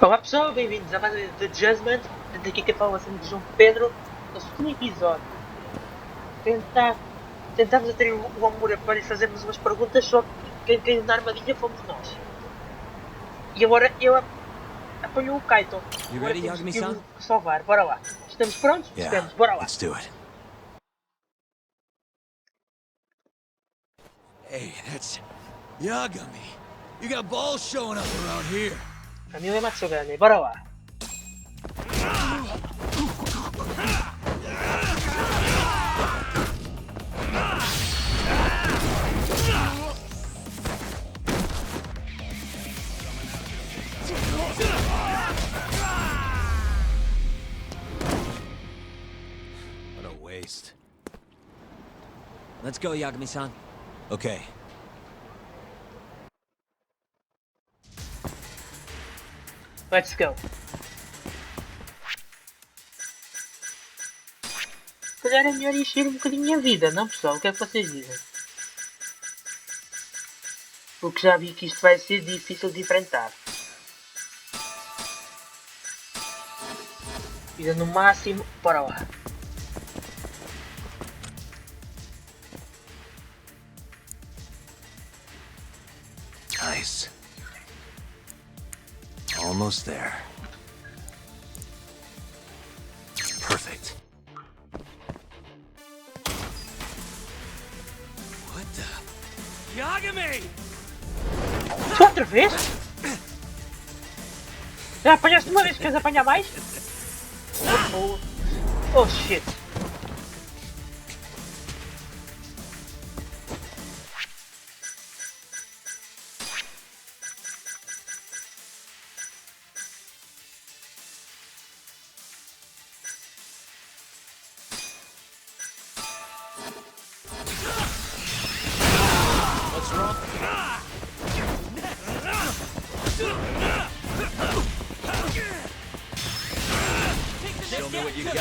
Olá pessoal, bem-vindos a mais um vídeo de Judgment. Aqui quem fala assim de João Pedro. Nosso último episódio. Tentámos atrair o humora para lhe fazermos umas perguntas, só que quem caiu na armadilha fomos nós. E agora ele apanhou o Kaito. Agora temos que o salvar. Bora lá. Estamos prontos? Estamos. Bora lá. Let's do it. Hey, that's Yagami. You got balls showing up around here. Família Matsugane. Bora lá. What a waste. Let's go, Yagami-san. Okay. Let's go. Se calhar é melhor encher um bocadinho a vida, não pessoal? O que é que vocês dizem? Porque já vi que isto vai ser difícil de enfrentar. Vida no máximo, bora lá. Nice. Almost there. Perfect. What the? Yagami! Só outra vez? Já apanhaste uma vez, queres apanhar mais? Oh shit. What's wrong? Show me what you got.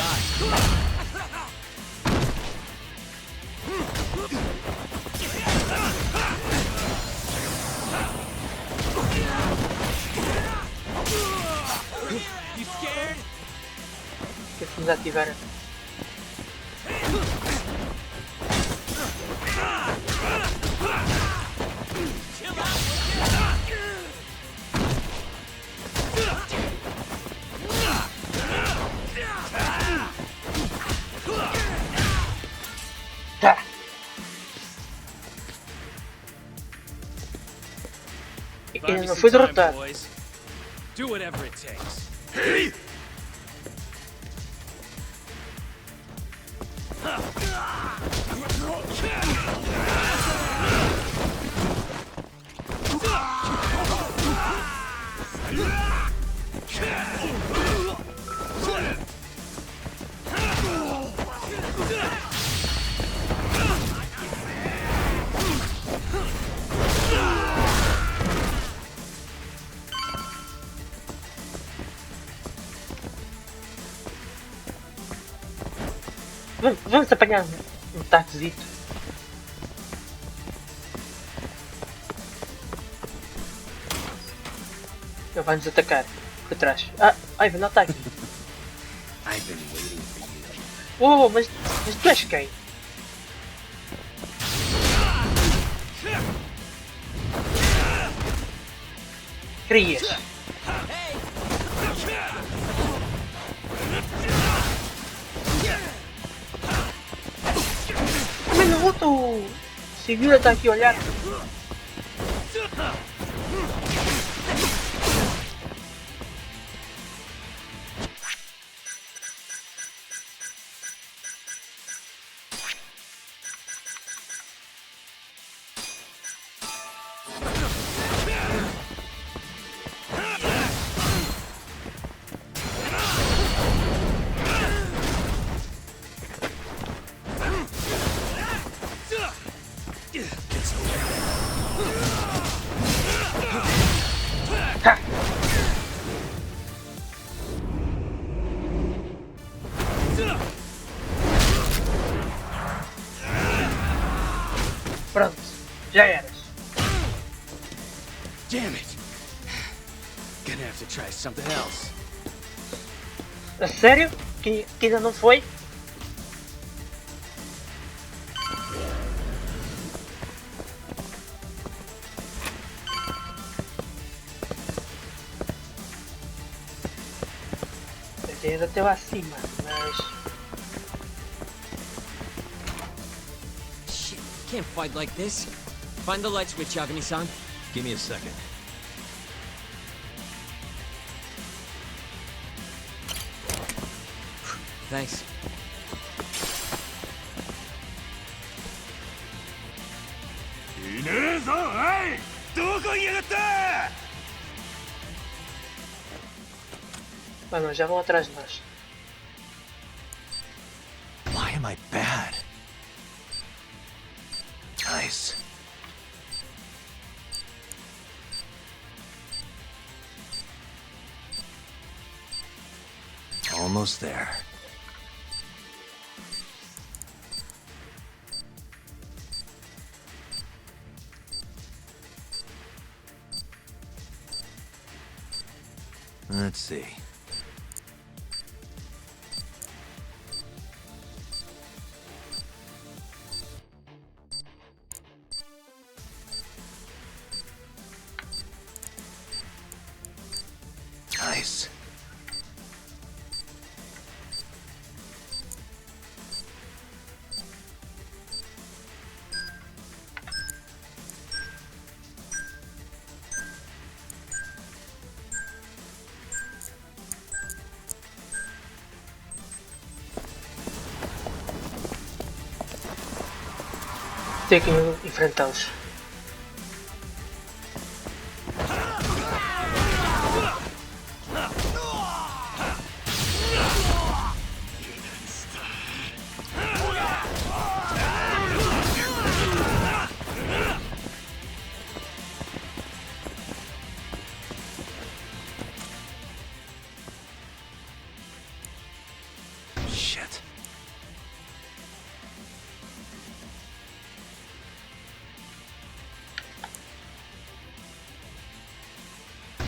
You scared? Esqueci de ativar. Tá. Ele não foi derrotado. Do whatever it takes. Vamos apanhar um taxito. Ele vai nos atacar por trás. Ai, não está aqui. I've been waiting for you. Oh, mas tu és quem? Querias? Também não luta o Segura está aqui a olhar. Já eras. Damn it! Gonna have to try something else. A sério? Que ainda não foi? Ainda até lá acima, mas... Shit, can't fight like this. Find the light switch, Yagami-san. Give me a second. Thanks. Mano, já vão atrás de nós. Why am I bad? Nice. Almost there. Let's see. Nice. Tem que enfrentá-los. Shit.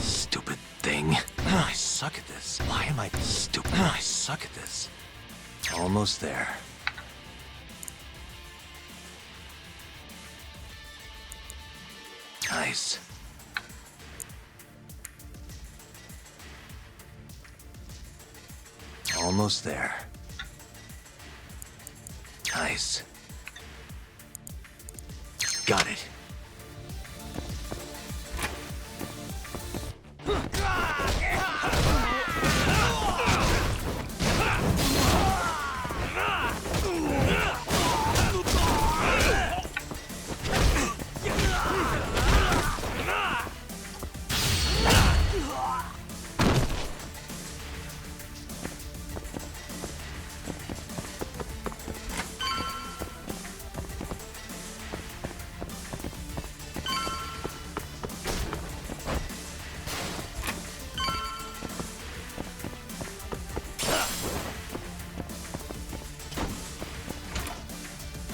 Stupid thing. I suck at this. Why am I stupid? I suck at this. Almost there. Nice. Almost there. Nice. Got it.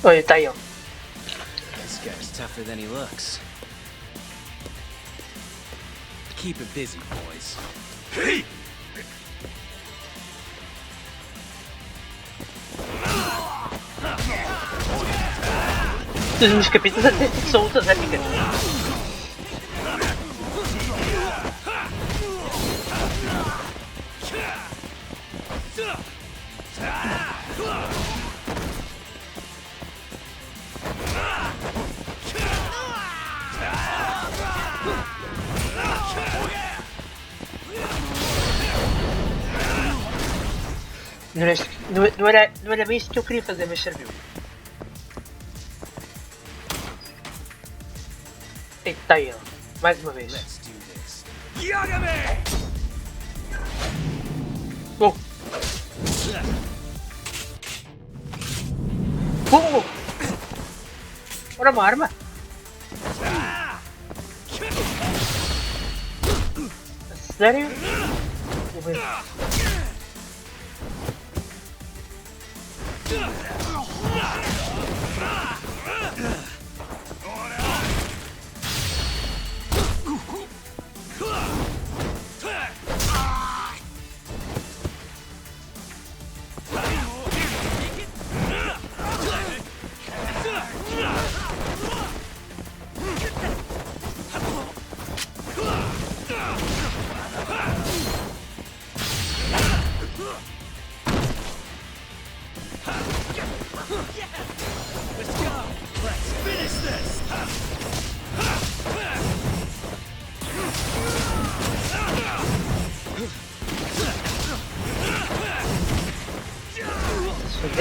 Olha, tá aí, ó. This guy's tougher than he looks. Keep it busy, boys. Hey! Os meus capítulos até são lutas épicas. Não era bem isto que eu queria fazer, mas serviu. Eita, aí, ó. Mais uma vez. Oh! Oh! Ora, uma arma! A sério? Vou ver.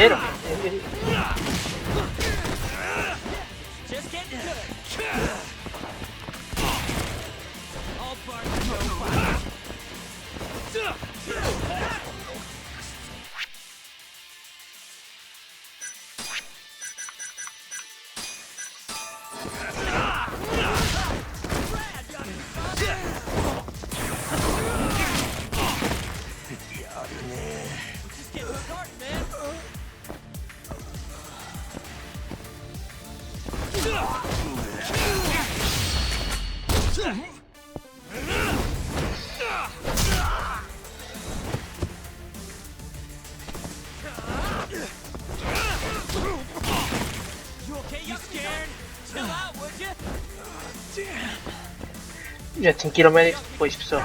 dizer? Just getting good. All bark, no bite. Just getting started, man. You okay? You scared? Chill out, would you? Já tenho que ir ao médico depois, pessoal.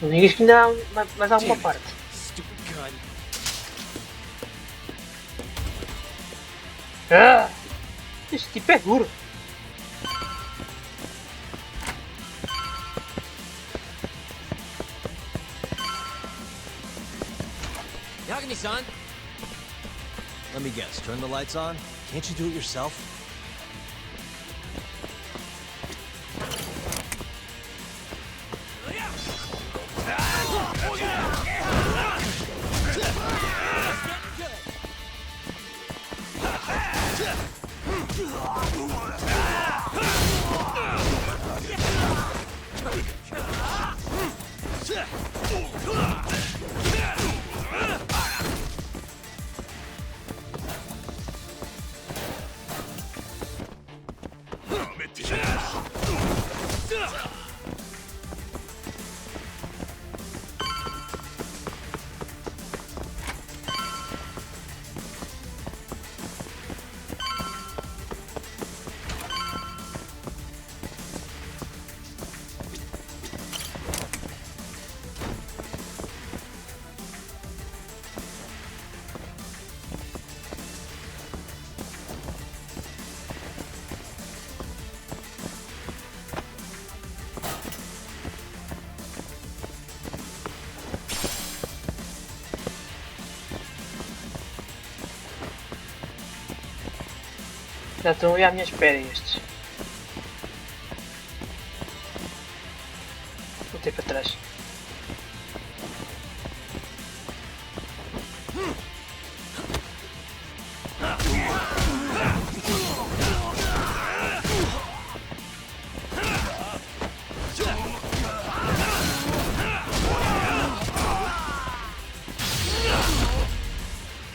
Não digas que ainda há mais alguma parte. Stupid gun. Ah! Este tipo é duro. Yagami-san. Let me guess, turn the lights on? Can't you do it yourself? Já estão ali à minha espera estes. Vou ter para trás.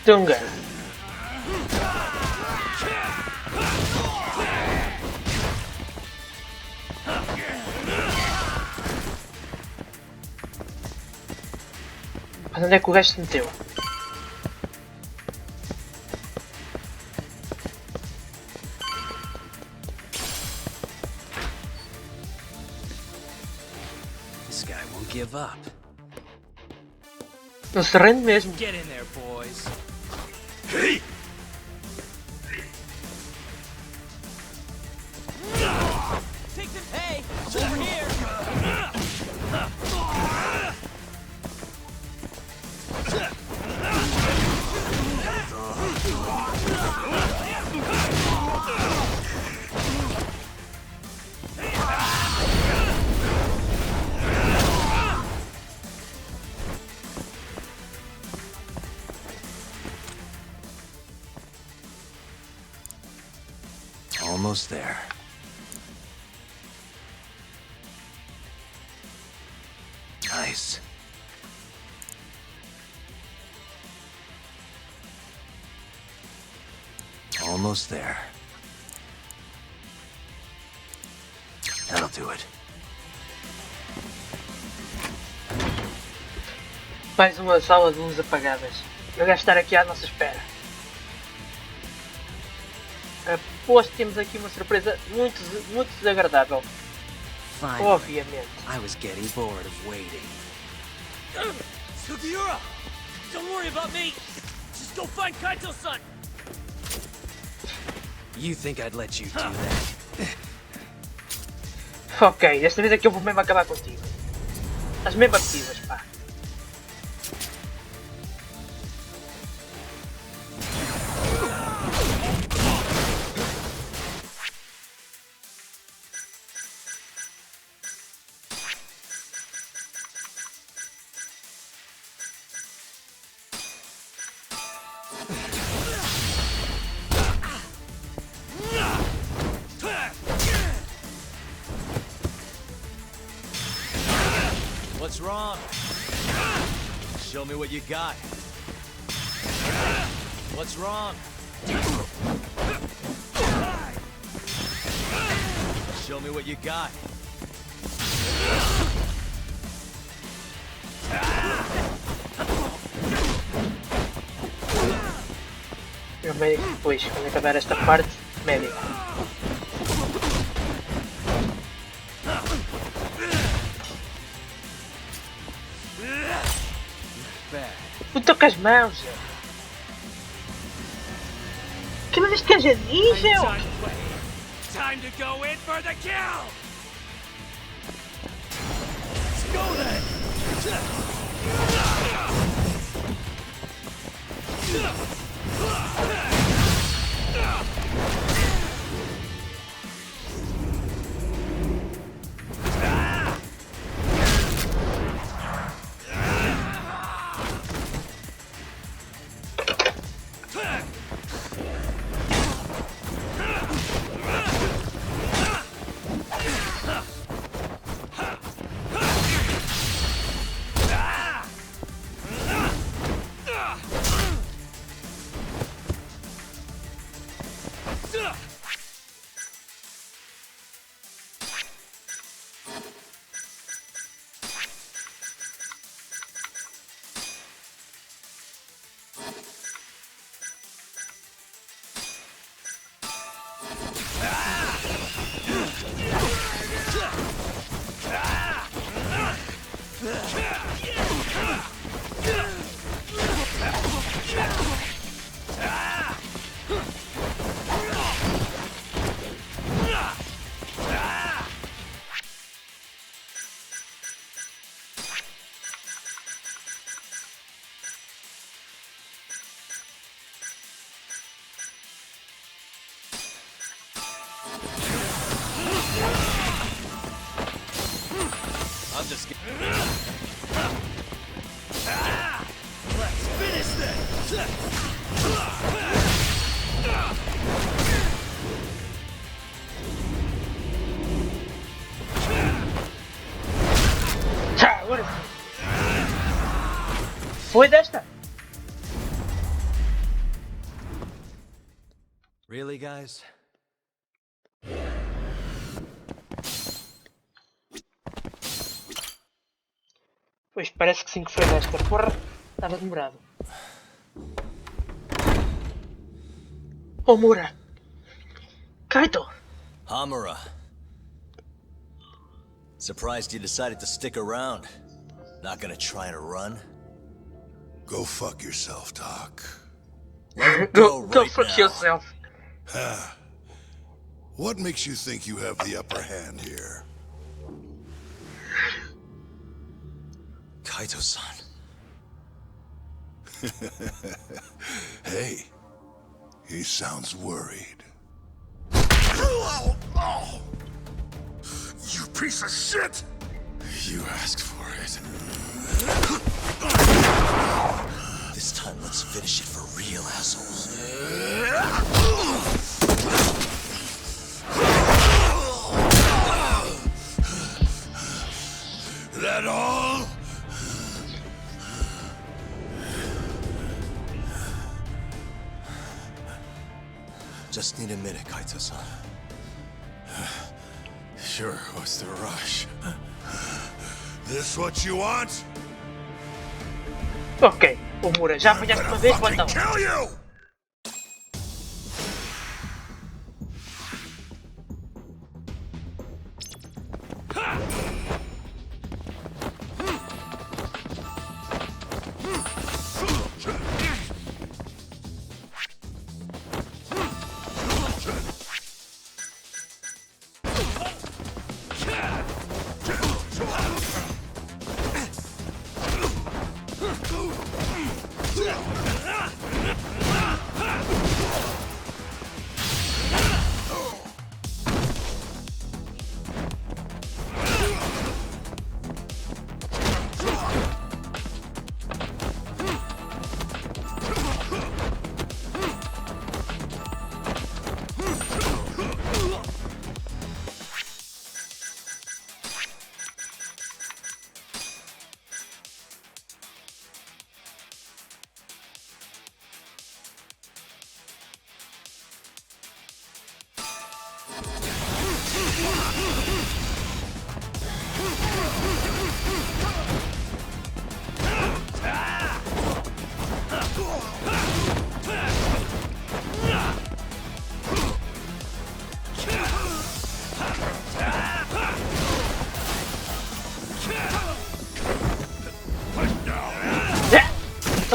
Tunga. Mas onde é que o gajo se meteu? This guy won't give up. Não se rende mesmo. Get in there, boys. Take some pay. Over here. Almost there. Nice. Almost there. That'll do it. Mais uma sala de luzes apagadas. E o gajo estar aqui à nossa espera. Aposto que temos aqui uma surpresa muito desagradável. Finally. Obviamente. I was getting bored of waiting. Sugiura! Don't worry about me! Just go find Kaito-san! You think I'd let you do that? Ok, desta vez é que eu vou mesmo acabar contigo. As mesmas partidas, pá. What's wrong? Show me what you got. What's wrong? Show me what you got. Eu médico depois, quando acabar esta parte, médico. Não toca as mãos, Zé. Que me diz que é ninja? Time to go in for the kill! Let's go then! I'm just kidding. Let's finish this! Tá, agora foi desta? Really, guys? Pois, parece que sim que foi desta. Porra, estava demorado. Homura! Kaito! Humra. Surprised you decided to stick around. Not gonna try and run? Go fuck yourself, Doc. Go right fuck now. yourself. What makes you think you have the upper hand here? Kaito-san. Hey, he sounds worried. You piece of shit! You asked for it. This time, let's finish it for real, assholes. That all? Just need a minute, Kaito-san. Sure, what's the rush? This what you want? Ok, Homura, já apanhaste uma vez, bota lá. Kill you!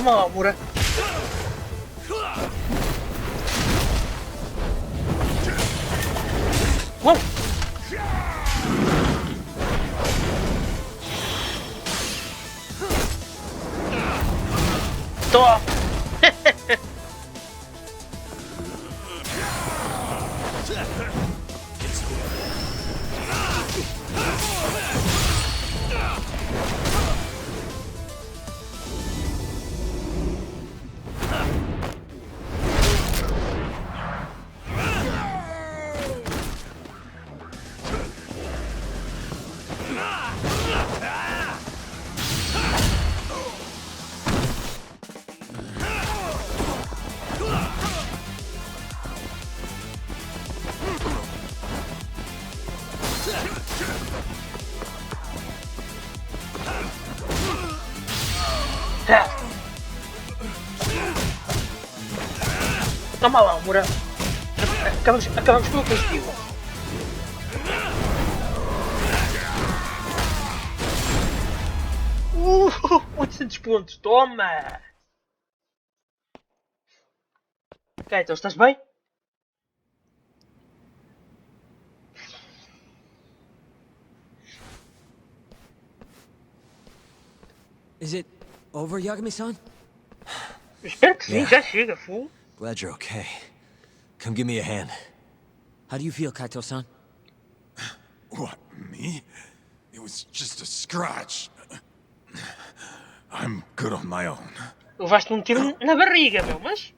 Toma lá, humora. Uou! Toma! Toma lá, humora. Acabamos com o castigo. 800 pontos, toma! Ok, então estás bem? Is it over, Yagami-san? Espero que sim, Yeah. já chega, fool. Glad you're okay. Come give me a hand. How do you feel, Kaito-san? What, me? It was just a scratch. I'm good on my own. Levaste um tiro na barriga, meu, mas...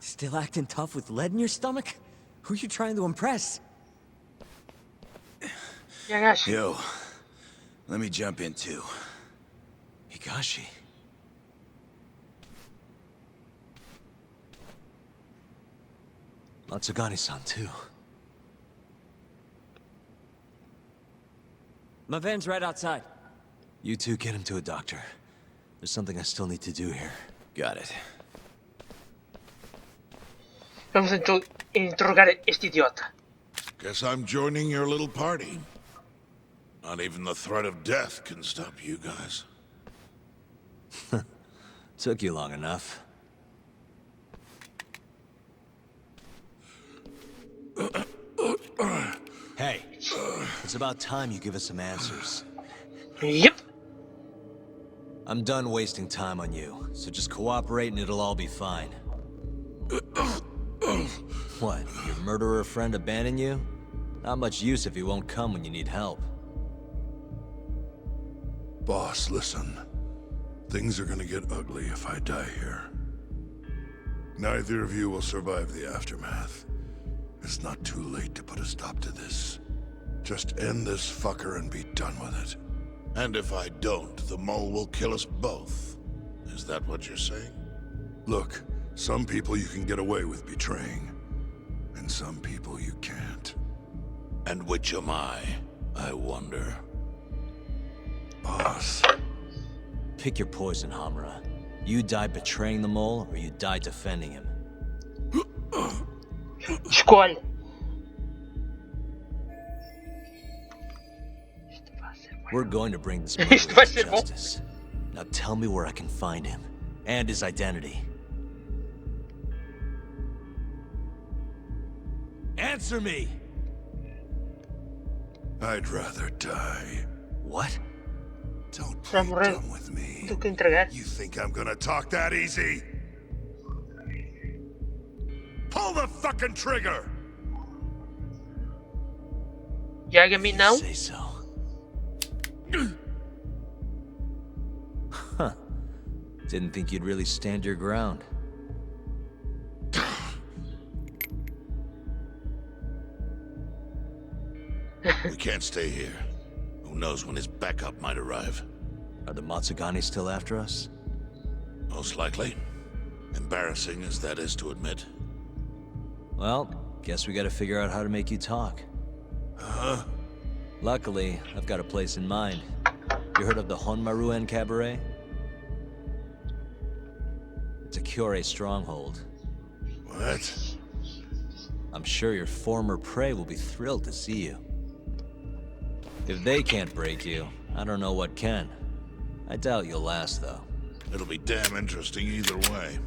Still acting tough with lead in your stomach? Who are you trying to impress? Yagashi. Yo, let me jump in too. Higashi. Matsugani-san too. My van's right outside. You two get him to a doctor. There's something I still need to do here. Got it. Vamos então interrogar este idiota. Guess I'm joining your little party. Not even the threat of death can stop you guys. Took you long enough. Hey, it's about time you give us some answers. Yep. I'm done wasting time on you, so just cooperate and it'll all be fine. What, your murderer friend abandon you? Not much use if he won't come when you need help. Boss, listen. Things are gonna get ugly if I die here. Neither of you will survive the aftermath. It's not too late to put a stop to this. Just end this fucker and be done with it. And if I don't, the mole will kill us both. Is that what you're saying? Look, some people you can get away with betraying. And some people you can't. And which am I wonder? Boss. Pick your poison, Homura. You die betraying the mole, or you die defending him. Escolhe. We're going to bring this Isto murderer vai to ser bom. justice. Now tell me where I can find him, and his identity. Answer me! I'd rather die. What? Don't Para play morrer dumb with me. do que entregar. You think I'm gonna talk that easy? Pull the fucking trigger! Yagami não. Say so. Huh. Didn't think you'd really stand your ground. We can't stay here. Who knows when his backup might arrive? Are the Matsugani still after us? Most likely. Embarrassing as that is to admit. Well, guess we gotta figure out how to make you talk. Huh? Luckily, I've got a place in mind. You heard of the Honmaruen Cabaret? It's a Kyorei stronghold. What? I'm sure your former prey will be thrilled to see you. If they can't break you, I don't know what can. I doubt you'll last, though. It'll be damn interesting either way.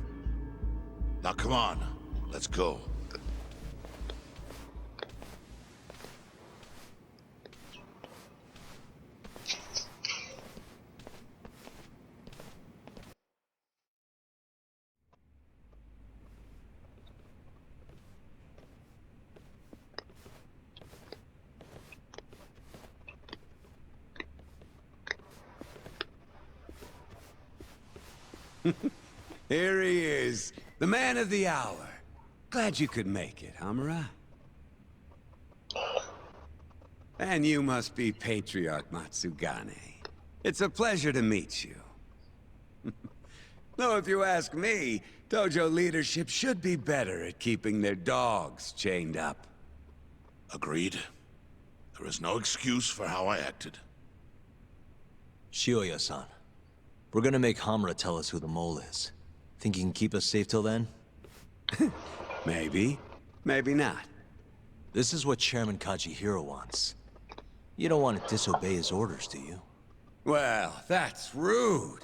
Now come on, let's go. Here he is, the man of the hour. Glad you could make it, Humra. And you must be Patriarch Matsugane. It's a pleasure to meet you. Though if you ask me, dojo leadership should be better at keeping their dogs chained up. Agreed. There is no excuse for how I acted. Shioya-san, we're gonna make Homura tell us who the mole is. Think he can keep us safe till then? Maybe. Maybe not. This is what Chairman Kajihiro wants. You don't want to disobey his orders, do you? Well, that's rude.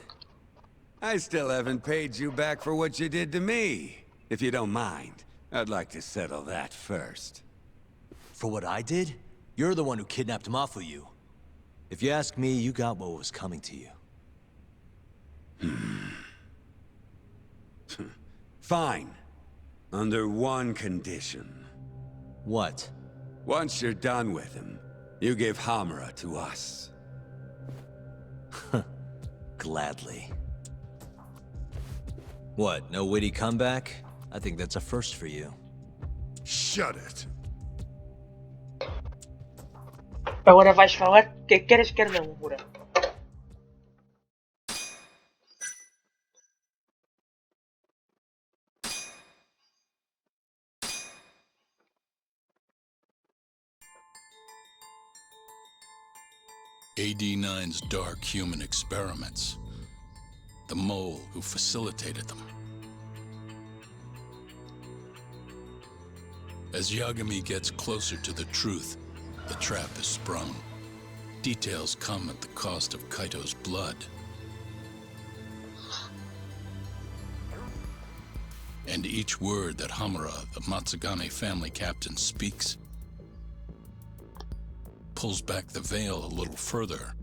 I still haven't paid you back for what you did to me. If you don't mind, I'd like to settle that first. For what I did? You're the one who kidnapped Mafuyu. If you ask me, you got what was coming to you. Fine. Under one condition. What? Once you're done with him, you give Homura to us. Gladly. What, no witty comeback? I think that's a first for you. Shut it. Agora vais falar que queres quer não, humora. AD9's dark human experiments. The mole who facilitated them. As Yagami gets closer to the truth, the trap is sprung. Details come at the cost of Kaito's blood. And each word that Homura, the Matsugane family captain, speaks pulls back the veil a little further.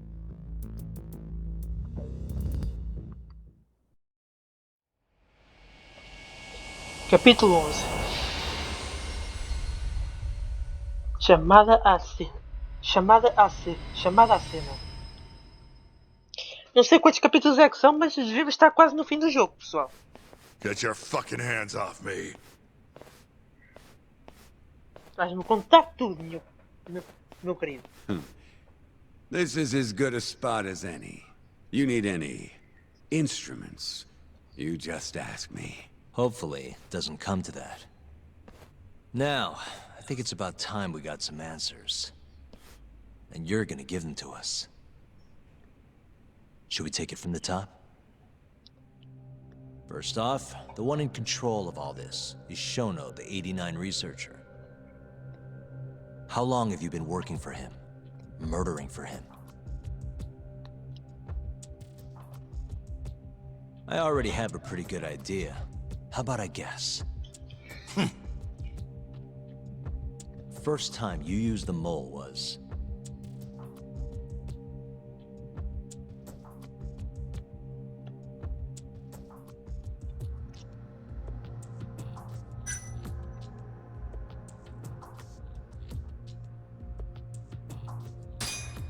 Capítulo 11. Chamada à cena. Não sei quantos capítulos é que são, mas devemos estar quase no fim do jogo, pessoal. Get your fucking hands off me. Vais-me contar tudo, meu querido. This is as good a spot as any. You need any instruments, you just ask me. Hopefully, it doesn't come to that. Now, I think it's about time we got some answers. And you're gonna give them to us. Should we take it from the top? First off, the one in control of all this is Shono, the 89 researcher. How long have you been working for him? Murdering for him? I already have a pretty good idea. How about I guess? First time you used the mole was...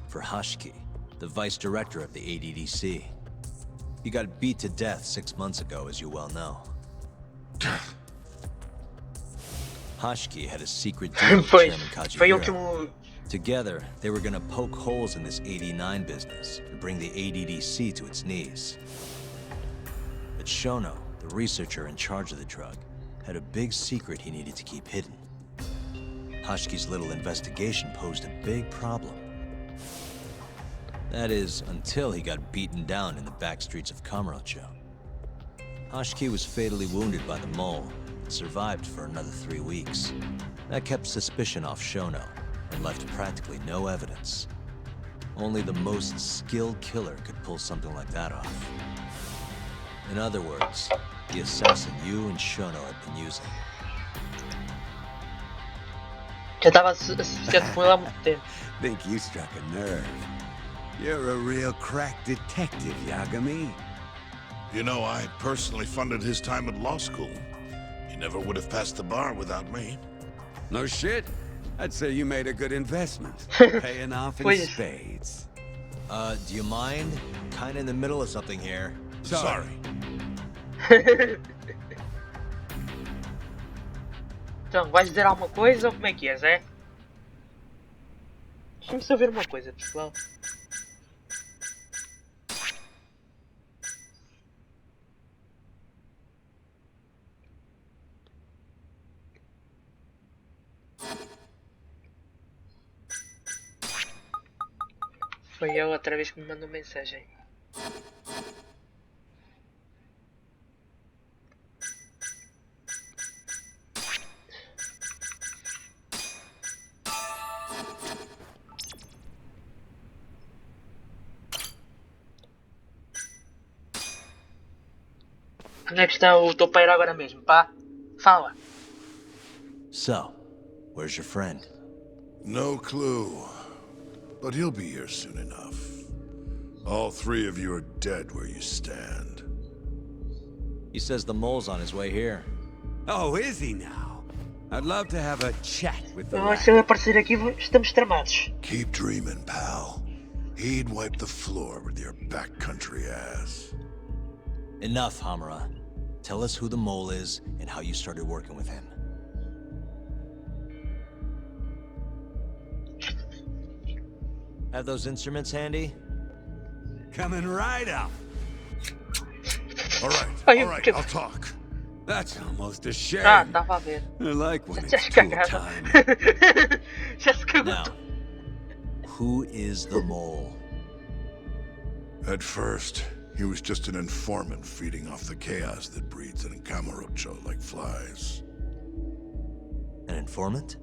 for Hashiki, the vice director of the ADDC. He got beat to death 6 months ago, as you well know. Hashiki had a secret deal with Chairman Kajihiro. Together, they were gonna poke holes in this 89 business and bring the ADDC to its knees. But Shono, the researcher in charge of the drug, had a big secret he needed to keep hidden. Hashiki's little investigation posed a big problem. That is, until he got beaten down in the back streets of Kamurocho. Hashiki was fatally wounded by the mole and survived for another 3 weeks. That kept suspicion off Shono and left practically no evidence. Only the most skilled killer could pull something like that off. In other words, the assassin you and Shono have been using. Já estava associado com ele há muito tempo. Think you struck a nerve. You're a real crack detective, Yagami. You know, I personally funded his time at law school. He never would have passed the bar without me. No shit. I'd say you made a good investment. Paying off in spades. Do you mind? Kinda in the middle of something here. Sorry. Então, vais dizer alguma coisa ou como é que é, Zé? Deixa-me só ver uma coisa, pessoal. Foi ele outra vez que me mandou mensagem. Onde é que está o topeiro agora mesmo, pá? Fala. So, where's your friend? No clue. But he'll be here soon enough. All three of you are dead where you stand. He says the mole's on his way here. Oh, is he now? I'd love to have a chat with the Se ele aparecer aqui, estamos tramados. Keep dreaming, pal. He'd wipe the floor with your backcountry ass. Enough, Homura. Tell us who the mole is and how you started working with him. Have those instruments handy? Coming right up. All right, I'll talk. That's almost a shame. Estava a ver. I like when Já it's se tool cagaram. time. Já se cagou. Now, who is the mole? At first, he was just an informant feeding off the chaos that breeds in Kamurocho like flies. An informant?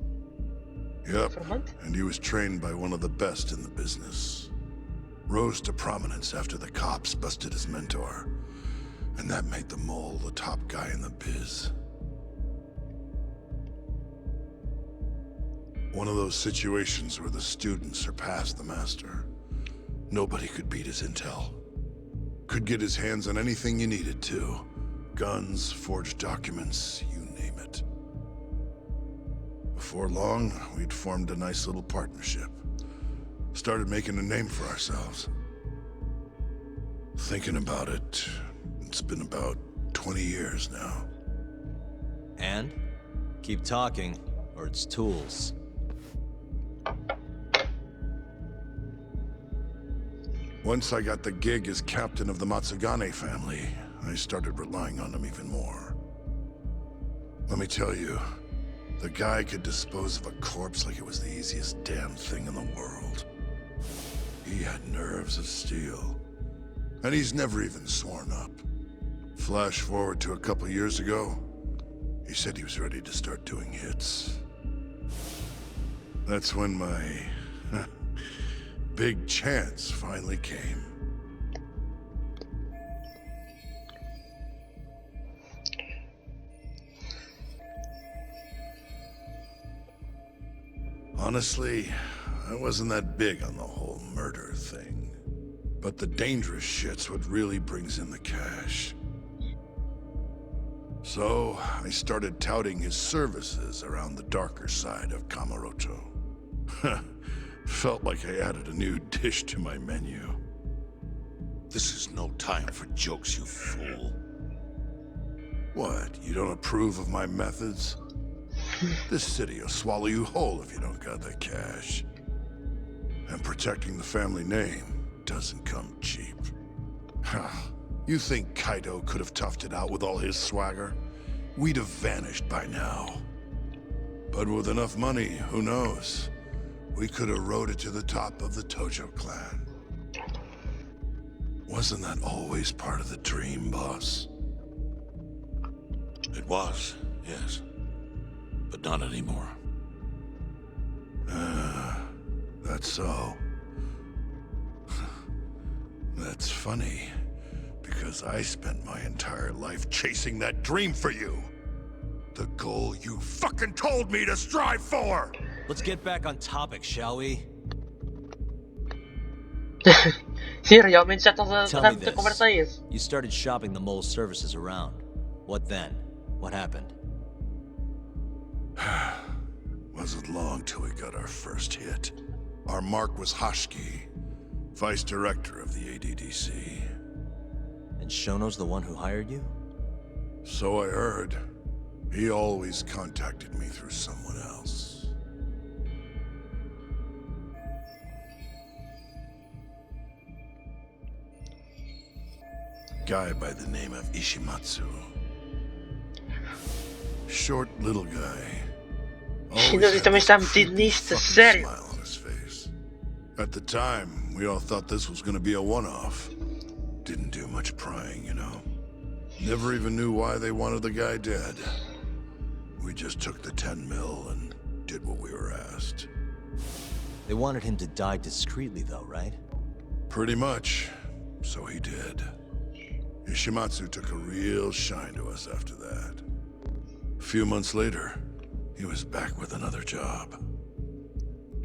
Yep, Informant? and he was trained by one of the best in the business. Rose to prominence after the cops busted his mentor. And that made the mole the top guy in the biz. One of those situations where the student surpassed the master. Nobody could beat his intel. Could get his hands on anything you needed to. Guns, forged documents, you name it. Before long, we'd formed a nice little partnership. Started making a name for ourselves. Thinking about it, it's been about 20 years now. And? Keep talking, or it's tools. Once I got the gig as captain of the Matsugane family, I started relying on him even more. Let me tell you, the guy could dispose of a corpse like it was the easiest damn thing in the world. He had nerves of steel. And he's never even sworn up. Flash forward to a couple years ago, he said he was ready to start doing hits. That's when my big chance finally came. Honestly, I wasn't that big on the whole murder thing. But the dangerous shit's what really brings in the cash. So, I started touting his services around the darker side of Kamurocho. Felt like I added a new dish to my menu. This is no time for jokes, you fool. What, you don't approve of my methods? This city will swallow you whole if you don't got the cash. And protecting the family name doesn't come cheap. You think Kaito could have toughed it out with all his swagger? We'd have vanished by now. But with enough money, who knows? We could have rode it to the top of the Tojo clan. Wasn't that always part of the dream, boss? It was, yes. But not anymore. That's so. That's funny, because Because I spent my entire life chasing that dream for you. The goal you fucking told me to strive for! Let's get back on topic, shall we? Sim, realmente já estás a Tell dar me muita this. conversa a esse. You started shopping the mole's services around. What then? What happened? Wasn't long till we got our first hit. Our mark was Hashki, vice director of the ADDC. And Shono's the one who hired you? So I heard. He always contacted me through someone else. Guy by the name of Ishimatsu. Short little guy. Ele também está metido nisto, sério. Smile on his face. At the time, we all thought this was gonna be a one-off. Didn't do much prying, you know. Never even knew why they wanted the guy dead. We just took the 10 mil and did what we were asked. They wanted him to die discreetly though, right? Pretty much. So he did. Ishimatsu took a real shine to us after that. A few months later, he was back with another job.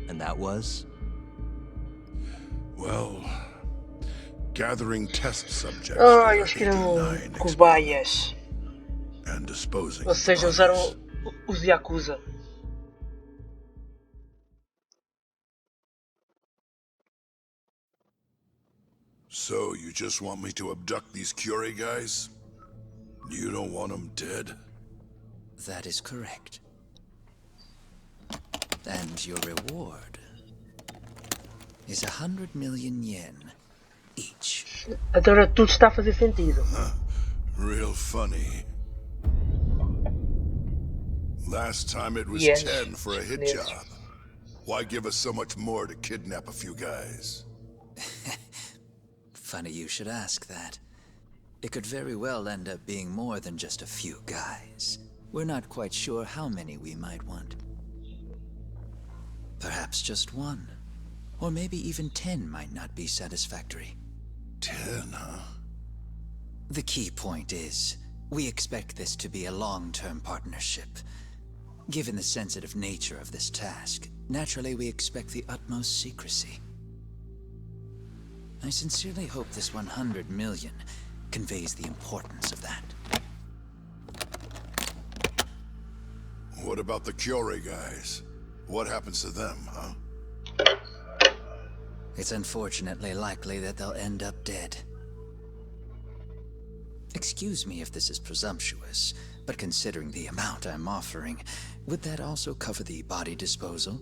And that was? Well, gathering test subjects Eles for criam 89 cobaias. and disposing Ou of seja, bodies. usaram os Yakuza. So, you just want me to abduct these Curie guys? You don't want them dead? That is correct. And your reward is 100 million yen each. Agora tudo está a fazer sentido. Real funny. Last time it was Yes. 10 for a hit Yes. job. Why give us so much more to kidnap a few guys? Funny you should ask that. It could very well end up being more than just a few guys. We're not quite sure how many we might want. Perhaps just one. Or maybe even 10 might not be satisfactory. 10, huh? The key point is, we expect this to be a long-term partnership. Given the sensitive nature of this task, naturally we expect the utmost secrecy. I sincerely hope this 100 million conveys the importance of that. What about the Curie guys? What happens to them, huh? It's unfortunately likely that they'll end up dead. Excuse me if this is presumptuous, but considering the amount I'm offering, would that also cover the body disposal?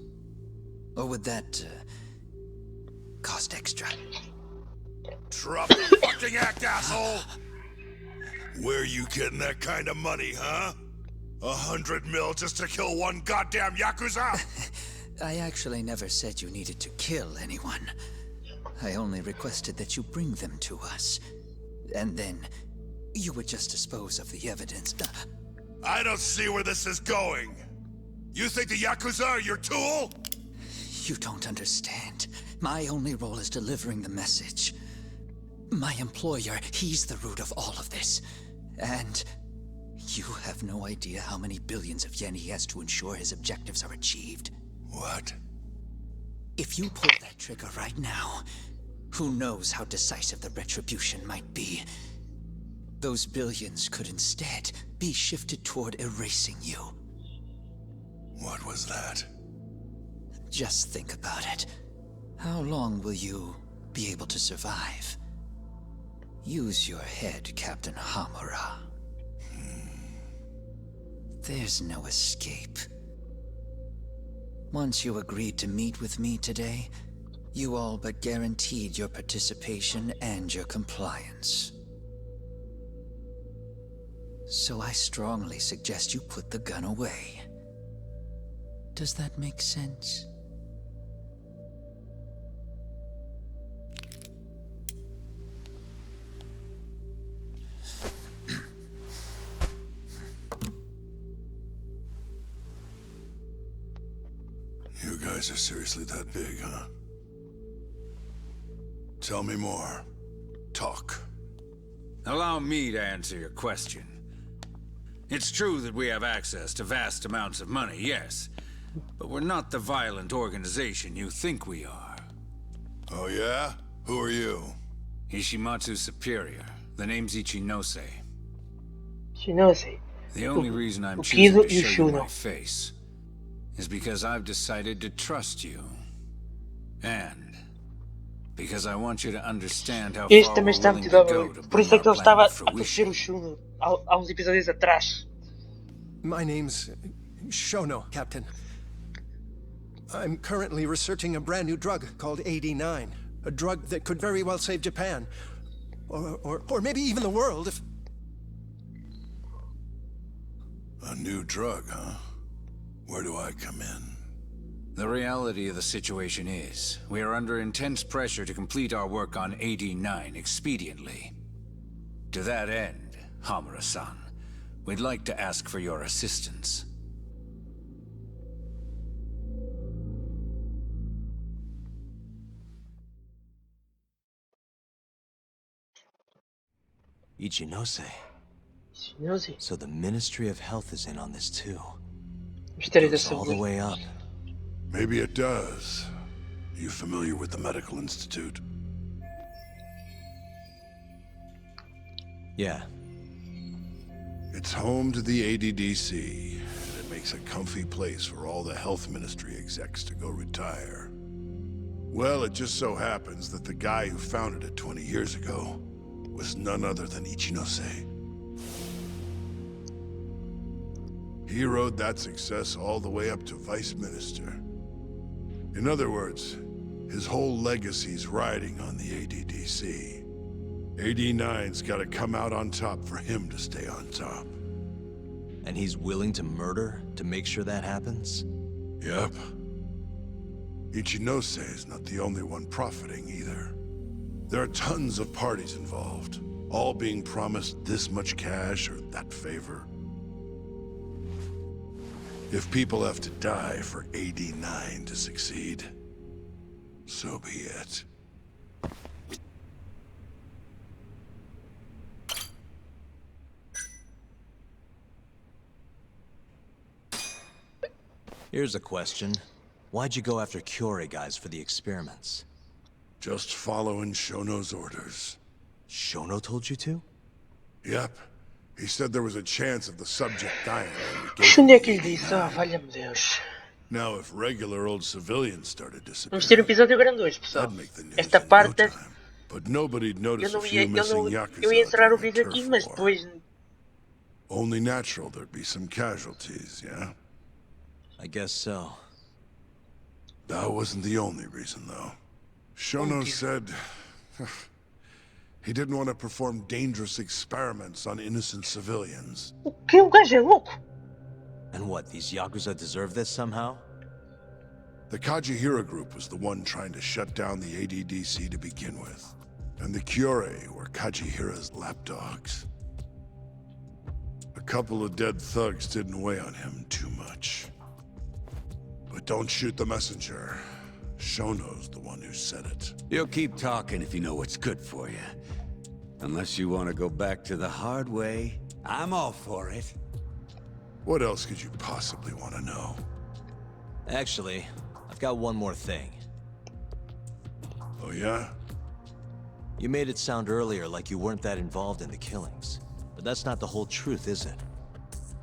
Or would that, cost extra? Drop the fucking act, asshole! Where you getting that kind of money, huh? 100 mil just to kill one goddamn Yakuza? I actually never said you needed to kill anyone. I only requested that you bring them to us. And then, you would just dispose of the evidence. I don't see where this is going. You think the Yakuza are your tool? You don't understand. My only role is delivering the message. My employer, he's the root of all of this. And you have no idea how many billions of yen he has to ensure his objectives are achieved. What? If you pull that trigger right now, who knows how decisive the retribution might be. Those billions could instead be shifted toward erasing you. What was that? Just think about it. How long will you be able to survive? Use your head, Captain Homura. There's no escape. Once you agreed to meet with me today, you all but guaranteed your participation and your compliance. So I strongly suggest you put the gun away. Does that make sense? You guys are seriously that big, huh? Tell me more. Talk. Allow me to answer your question. It's true that we have access to vast amounts of money, yes. But we're not the violent organization you think we are. Oh yeah? Who are you? Ishimatsu's superior. The name's Ichinose. Ichinose. The only reason I'm O choosing Kido to e o show you Shuno. my face is because I've decided to trust you. And because I want you to understand how Este far também we're está willing metido to a go boi. to Por bring isso é our que ele plan estava to a torcer fruition. o Shuno há uns episódios atrás. My name's Shono, Captain. I'm currently researching a brand new drug called 89. A drug that could very well save Japan. Or maybe even the world if... A new drug, huh? Where do I come in? The reality of the situation is, we are under intense pressure to complete our work on 89 expediently. To that end, Homura-san, we'd like to ask for your assistance. Ichinose. Ichinose. So the Ministry of Health is in on this too. Mistério da Goes all the saúde. way up. Maybe it does. Are you familiar with the Medical Institute? Yeah. It's home to the ADDC, and it makes a comfy place for all the health ministry execs to go retire. Well, it just so happens that the guy who founded it 20 years ago was none other than Ichinose. He rode that success all the way up to Vice Minister. In other words, his whole legacy's riding on the ADDC. 89's gotta come out on top for him to stay on top. And he's willing to murder to make sure that happens? Yep. Ichinose is not the only one profiting either. There are tons of parties involved, all being promised this much cash or that favor. If people have to die for 89 to succeed, so be it. Here's a question. Why'd you go after Kyorei guys for the experiments? Just following Shono's orders. Shono told you to? Yep. He said there was a chance of the subject dying. Onde é que lhe disse? Ah, valha-me Deus. Now, if regular old civilians started Vamos ter um disappearing, episódio grande hoje, pessoal. that'd make the news Esta in no parte time. But nobody'd eu notice a não ia, few eu missing não, yakuza eu ia encerrar o during vídeo the aqui, turf mas war. depois Only natural there'd be some casualties, yeah? I guess so. That wasn't the only reason, though. Shono said he didn't want to perform dangerous experiments on innocent civilians. o que o gajo é louco? And what, these Yakuza deserve this somehow? The Kajihira group was the one trying to shut down the ADDC to begin with. And the Kyorei were Kajihira's lapdogs. A couple of dead thugs didn't weigh on him too much. But don't shoot the messenger. Shono's the one who said it. You'll keep talking if you know what's good for you. Unless you want to go back to the hard way, I'm all for it. What else could you possibly want to know? Actually, I've got one more thing. Oh yeah? You made it sound earlier like you weren't that involved in the killings. But that's not the whole truth, is it?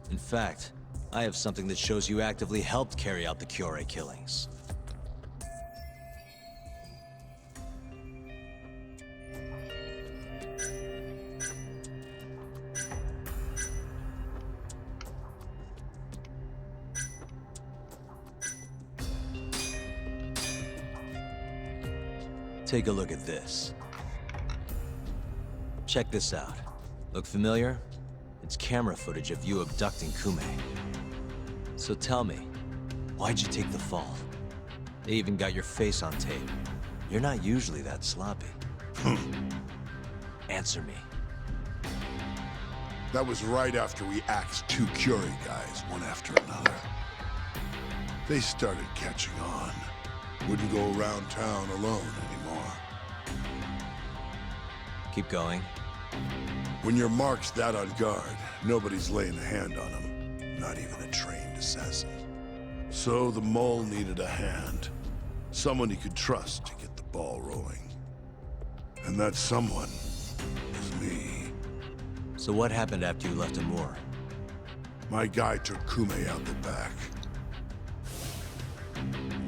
In fact, I have something that shows you actively helped carry out the Kyorei killings. Take a look at this. Check this out. Look familiar? It's camera footage of you abducting Kume. So tell me, why'd you take the fall? They even got your face on tape. You're not usually that sloppy. Answer me. That was right after we axed two Kyorei guys, one after another. They started catching on. Wouldn't go around town alone anymore. Keep going. When your mark's that on guard, nobody's laying a hand on him. Not even a trained assassin. So the mole needed a hand. Someone he could trust to get the ball rolling. And that someone is me. So what happened after you left Humor? My guy took Kume out the back.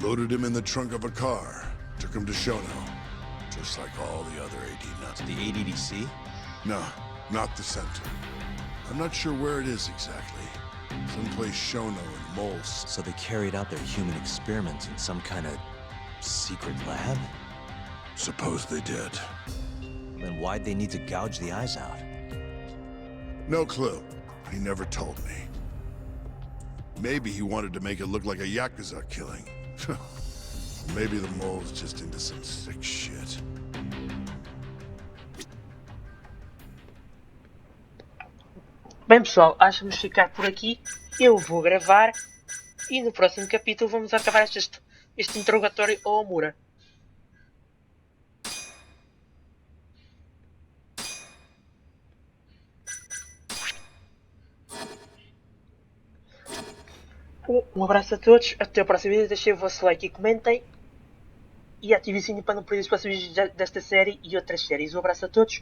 Loaded him in the trunk of a car. Took him to Shono. Just like all the other AD9s. The ADDC? No, not the center. I'm not sure where it is exactly. Someplace Shono and Moles. So they carried out their human experiments in some kind of secret lab? Suppose they did. Then why'd they need to gouge the eyes out? No clue. He never told me. Maybe he wanted to make it look like a Yakuza killing. Maybe the mole's just into some sick shit. Bem pessoal, acho que vamos ficar por aqui. Eu vou gravar e no próximo capítulo vamos acabar este interrogatório ao Homura. Um abraço a todos, até o próximo vídeo, deixem o vosso like e comentem. E ativem o sininho para não perder os próximos vídeos desta série e outras séries. Um abraço a todos.